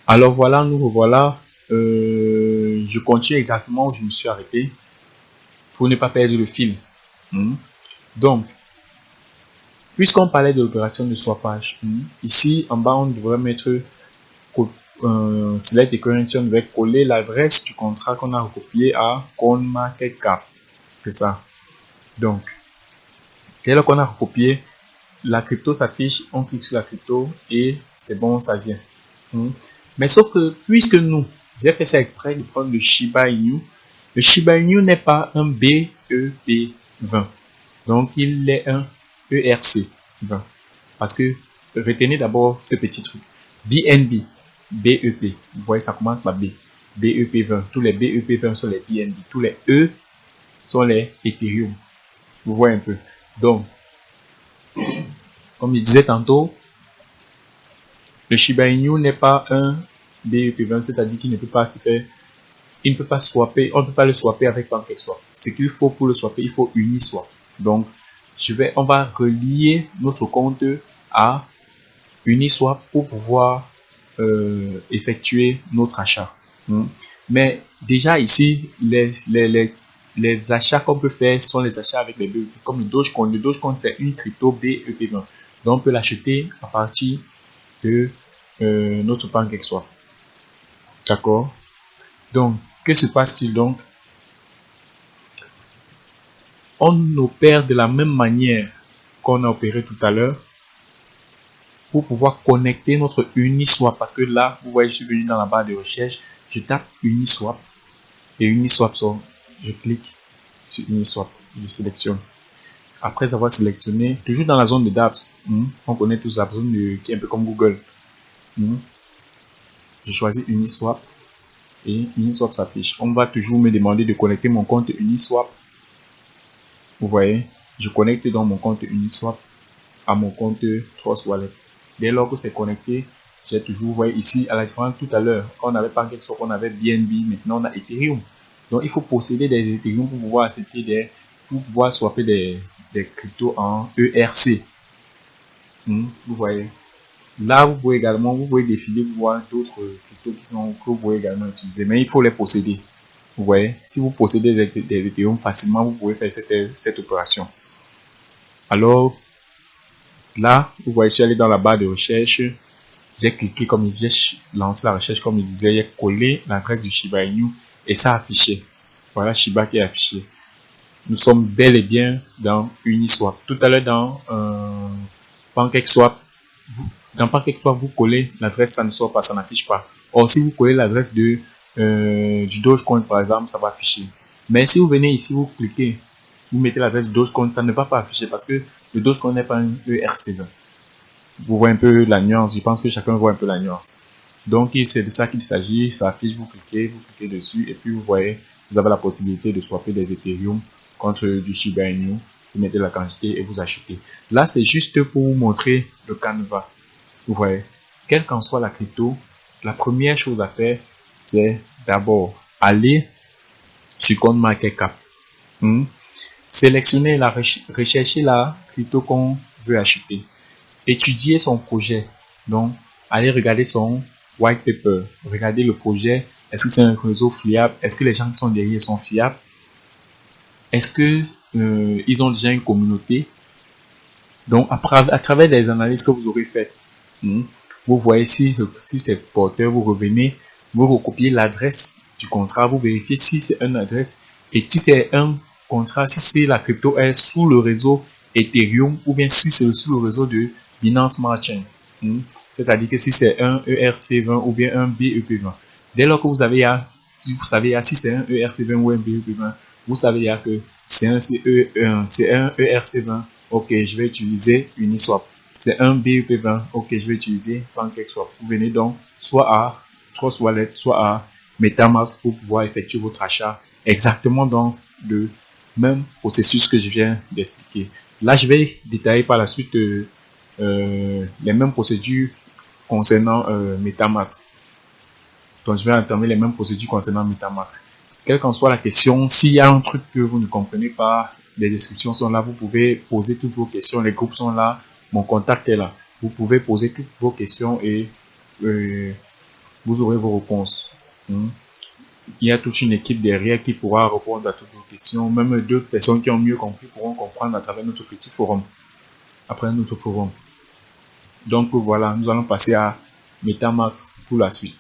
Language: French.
Alors voilà, nous revoilà. Je continue exactement où je me suis arrêté pour ne pas perdre le fil. Donc, puisqu'on parlait de l'opération de swappage, ici en bas on devrait mettre select the currency, on devrait coller l'adresse du contrat qu'on a recopié à CoinMarketCap. C'est ça. Donc, dès lors qu'on a recopié, la crypto s'affiche, on clique sur la crypto et c'est bon, ça vient. Mais sauf que, puisque j'ai fait ça exprès de prendre le Shiba Inu. Le Shiba Inu n'est pas un BEP20. Donc, il est un ERC20. Parce que, retenez d'abord ce petit truc. BNB, BEP. Vous voyez, ça commence par B. BEP20. Tous les BEP20 sont les BNB. Tous les E sont les Ethereum. Vous voyez un peu. Donc, comme je disais tantôt, le Shiba Inu n'est pas un BEP20, c'est-à-dire qu'il ne peut pas se faire, il ne peut pas swapper, on ne peut pas le swapper avec PancakeSwap. Ce qu'il faut pour le swapper, il faut Uniswap. Donc, on va relier notre compte à Uniswap pour pouvoir effectuer notre achat. Mais déjà ici, les achats qu'on peut faire sont les achats avec les BEP. Comme le Dogecoin. Le Dogecoin, c'est une crypto BEP20. Donc, on peut l'acheter à partir de notre PancakeSwap. D'accord? Donc, que se passe-t-il donc? On opère de la même manière qu'on a opéré tout à l'heure pour pouvoir connecter notre Uniswap. Parce que là, vous voyez, je suis venu dans la barre de recherche, je tape Uniswap et Uniswap sort. Je clique sur Uniswap, je sélectionne. Après avoir sélectionné, toujours dans la zone de dApps, on connaît tous la zone qui est un peu comme Google. Je choisis Uniswap et Uniswap s'affiche. On va toujours me demander de connecter mon compte Uniswap. Vous voyez, je connecte donc mon compte Uniswap à mon compte Trust Wallet. Dès lors que c'est connecté, j'ai toujours, vous voyez ici, à la différence tout à l'heure, quand on avait PancakeSwap, on avait BNB, maintenant on a Ethereum. Donc il faut posséder des Ethereum pour pouvoir accepter pour pouvoir swapper des cryptos en ERC. Vous voyez. Là, vous pouvez défiler, vous voir d'autres cryptos que vous pouvez également utiliser, mais il faut les posséder. Vous voyez, si vous possédez des Ethereum facilement, vous pouvez faire cette opération. Alors, là, vous voyez, je suis allé dans la barre de recherche, j'ai cliqué comme j'ai lancé la recherche comme je disais, j'ai collé l'adresse du Shiba Inu et ça a affiché. Voilà Shiba qui est affiché. Nous sommes bel et bien dans Uniswap. Tout à l'heure dans PancakeSwap, vous collez l'adresse, ça ne sort pas, ça n'affiche pas. Or, si vous collez l'adresse du Dogecoin par exemple, ça va afficher. Mais si vous venez ici, vous cliquez, vous mettez l'adresse du Dogecoin, ça ne va pas afficher parce que le Dogecoin n'est pas un ERC20. Vous voyez un peu la nuance, je pense que chacun voit un peu la nuance. Donc, c'est de ça qu'il s'agit, ça affiche, vous cliquez dessus et puis vous voyez, vous avez la possibilité de swapper des Ethereum contre du Shiba Inu. Vous mettez la quantité et vous achetez. Là, c'est juste pour vous montrer le canevas. Vous voyez, quelle qu'en soit la crypto, la première chose à faire, c'est d'abord aller sur CoinMarketCap. Sélectionner rechercher la crypto qu'on veut acheter. Étudier son projet. Donc, aller regarder son white paper. Regarder le projet. Est-ce que c'est un réseau fiable? Est-ce que les gens qui sont derrière sont fiables? Est-ce que ils ont déjà une communauté? Donc, à travers les analyses que vous aurez faites, vous voyez si c'est porteur, vous revenez, vous recopiez l'adresse du contrat, vous vérifiez si c'est une adresse et si c'est un contrat, si la crypto est sous le réseau Ethereum ou bien si c'est sous le réseau de Binance Smart Chain. C'est-à-dire que si c'est un ERC20 ou bien un BEP20. Dès lors que vous savez si c'est un ERC20 ou un BEP20, vous savez que c'est un ERC20. Ok, je vais utiliser Uniswap. C'est un BEP20. Ok, je vais utiliser PancakeSwap. Vous venez donc soit à Trust Wallet, soit à MetaMask pour pouvoir effectuer votre achat exactement dans le même processus que je viens d'expliquer. Là, je vais détailler par la suite les mêmes procédures concernant MetaMask. Donc, je vais entamer les mêmes procédures concernant MetaMask. Quelle qu'en soit la question, s'il y a un truc que vous ne comprenez pas, les descriptions sont là, vous pouvez poser toutes vos questions, les groupes sont là, mon contact est là. Vous pouvez poser toutes vos questions et vous aurez vos réponses. Il y a toute une équipe derrière qui pourra répondre à toutes vos questions. Même d'autres personnes qui ont mieux compris pourront comprendre à travers notre petit forum. Après notre forum. Donc voilà, nous allons passer à MetaMask pour la suite.